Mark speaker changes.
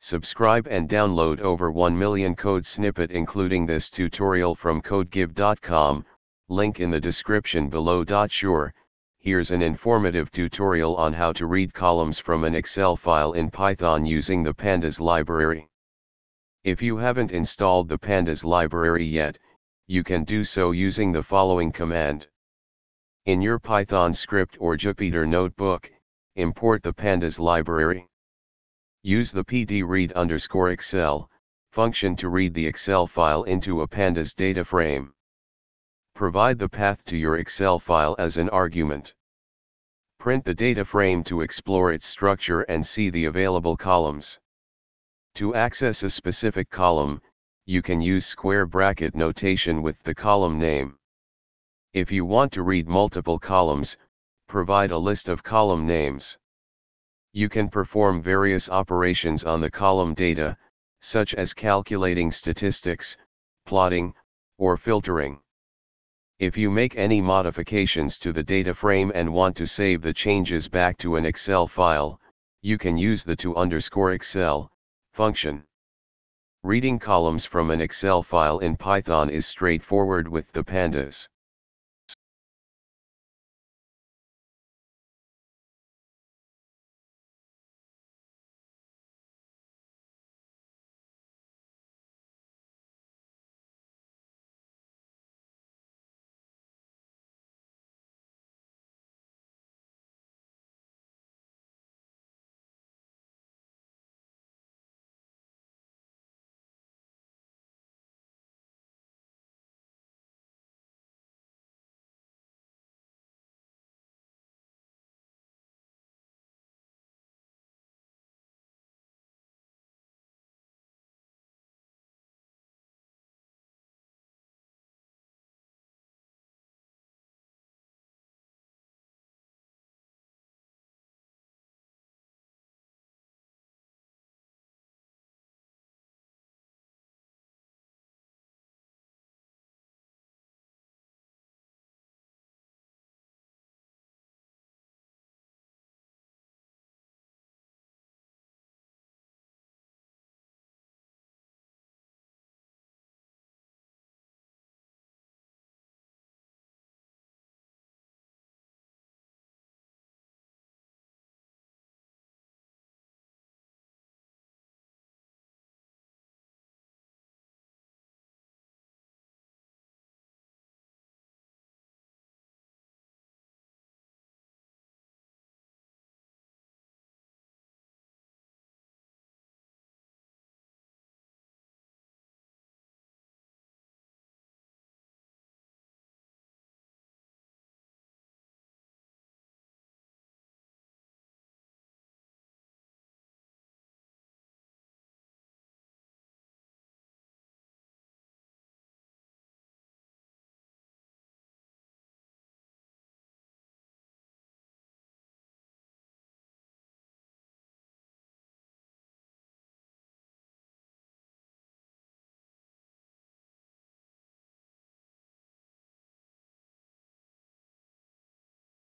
Speaker 1: Subscribe and download over 1 million code snippet including this tutorial from codegive.com, link in the description below. Sure, here's an informative tutorial on how to read columns from an Excel file in Python using the pandas library. If you haven't installed the pandas library yet, you can do so using the following command. In your Python script or Jupyter Notebook, import the pandas library. Use the pd_read_excel function to read the Excel file into a pandas data frame. Provide the path to your Excel file as an argument. Print the data frame to explore its structure and see the available columns. To access a specific column, you can use square bracket notation with the column name. If you want to read multiple columns, provide a list of column names. You can perform various operations on the column data, such as calculating statistics, plotting, or filtering. If you make any modifications to the data frame and want to save the changes back to an Excel file, you can use the to_excel function. Reading columns from an Excel file in Python is straightforward with the pandas.